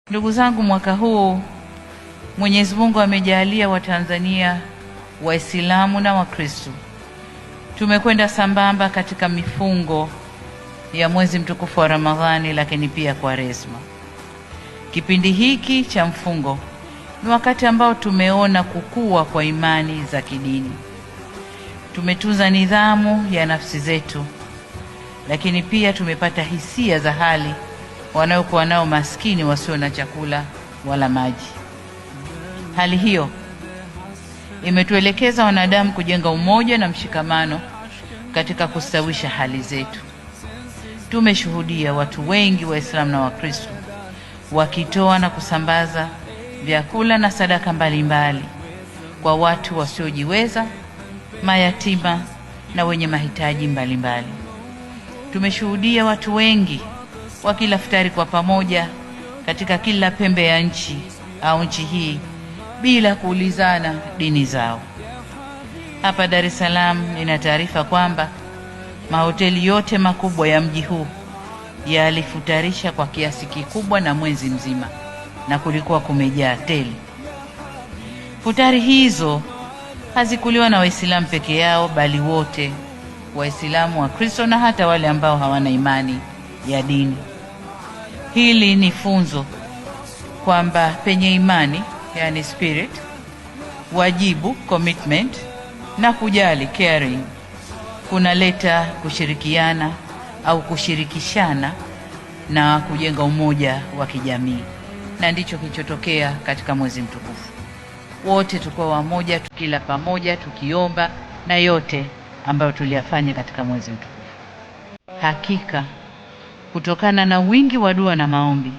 Ndugu zangu, mwaka huu Mwenyezi Mungu amejalia Watanzania Waislamu na Wakristo tumekwenda sambamba katika mifungo ya mwezi mtukufu wa Ramadhani, lakini pia Kwaresma. Kipindi hiki cha mfungo ni wakati ambao tumeona kukua kwa imani za kidini. Tumetunza nidhamu ya nafsi zetu, lakini pia tumepata hisia za hali wanaokuwa nao maskini wasio na chakula wala maji. Hali hiyo imetuelekeza wanadamu kujenga umoja na mshikamano katika kustawisha hali zetu. Tumeshuhudia watu wengi Waislamu na Wakristo wakitoa na kusambaza vyakula na sadaka mbalimbali kwa watu wasiojiweza, mayatima na wenye mahitaji mbalimbali. Tumeshuhudia watu wengi wakila futari kwa pamoja katika kila pembe ya nchi au nchi hii bila kuulizana dini zao. Hapa Dar es Salaam nina taarifa kwamba mahoteli yote makubwa ya mji huu yalifutarisha kwa kiasi kikubwa na mwezi mzima, na kulikuwa kumejaa tele. Futari hizo hazikuliwa na Waislamu peke yao, bali wote, Waislamu, Wakristo na hata wale ambao hawana imani ya dini. Hili ni funzo kwamba penye imani, yani spirit, wajibu, commitment, na kujali, caring, kunaleta kushirikiana au kushirikishana na kujenga umoja wa kijamii, na ndicho kilichotokea katika mwezi mtukufu. Wote tulikuwa wamoja, tukila pamoja, tukiomba, na yote ambayo tuliyafanya katika mwezi mtukufu. Hakika kutokana na wingi wa dua na maombi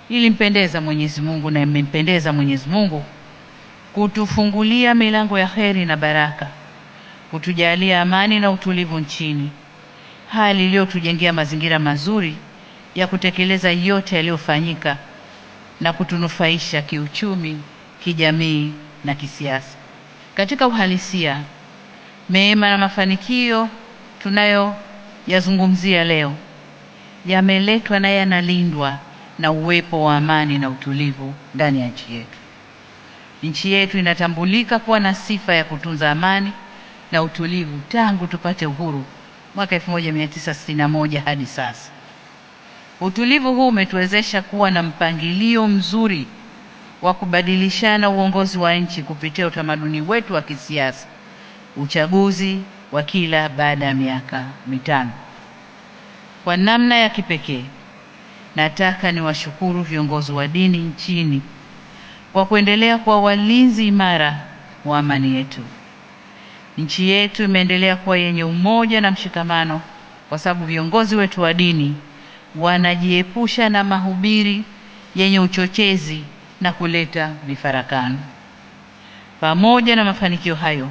ilimpendeza Mwenyezi Mungu na imempendeza Mwenyezi Mungu kutufungulia milango ya kheri na baraka, kutujalia amani na utulivu nchini, hali iliyotujengea mazingira mazuri ya kutekeleza yote yaliyofanyika na kutunufaisha kiuchumi, kijamii na kisiasa. Katika uhalisia, mema na mafanikio tunayoyazungumzia leo yameletwa na yanalindwa na uwepo wa amani na utulivu ndani ya nchi yetu. Nchi yetu inatambulika kuwa na sifa ya kutunza amani na utulivu tangu tupate uhuru mwaka 1961 hadi sasa. Utulivu huu umetuwezesha kuwa na mpangilio mzuri wa kubadilishana uongozi wa nchi kupitia utamaduni wetu wa kisiasa, uchaguzi wa kila baada ya miaka mitano. Kwa namna ya kipekee, nataka niwashukuru viongozi wa dini nchini kwa kuendelea kuwa walinzi imara wa amani yetu. Nchi yetu imeendelea kuwa yenye umoja na mshikamano kwa sababu viongozi wetu wa dini wanajiepusha na mahubiri yenye uchochezi na kuleta mifarakano. Pamoja na mafanikio hayo,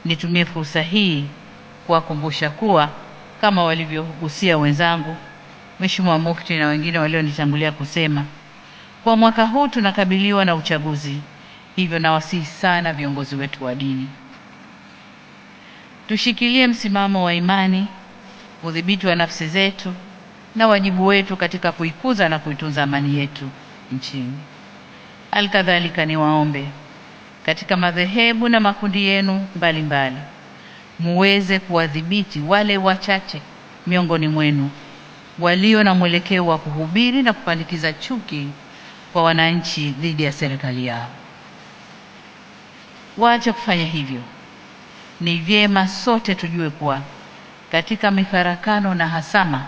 nitumie fursa hii kuwakumbusha kuwa kama walivyogusia wenzangu Mheshimiwa Mufti na wengine walionitangulia kusema, kwa mwaka huu tunakabiliwa na uchaguzi. Hivyo nawasihi sana viongozi wetu wa dini tushikilie msimamo wa imani, udhibiti wa nafsi zetu na wajibu wetu katika kuikuza na kuitunza amani yetu nchini. Alikadhalika niwaombe katika madhehebu na makundi yenu mbalimbali muweze kuwadhibiti wale wachache miongoni mwenu walio na mwelekeo wa kuhubiri na kupandikiza chuki kwa wananchi dhidi ya serikali yao. Waache kufanya hivyo. Ni vyema sote tujue kuwa katika mifarakano na hasama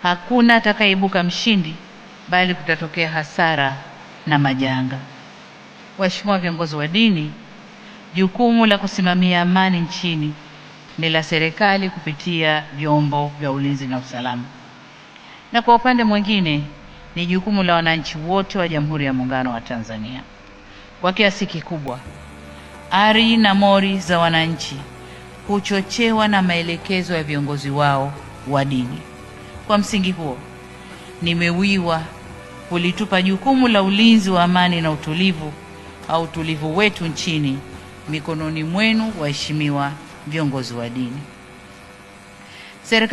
hakuna atakayeibuka mshindi, bali kutatokea hasara na majanga. Waheshimiwa viongozi wa dini, jukumu la kusimamia amani nchini ni la serikali kupitia vyombo vya ulinzi na usalama, na kwa upande mwingine ni jukumu la wananchi wote wa Jamhuri ya Muungano wa Tanzania. Kwa kiasi kikubwa, ari na mori za wananchi huchochewa na maelekezo ya viongozi wao wa dini. Kwa msingi huo, nimewiwa kulitupa jukumu la ulinzi wa amani na utulivu au utulivu wetu nchini mikononi mwenu, waheshimiwa viongozi wa dini. Serikali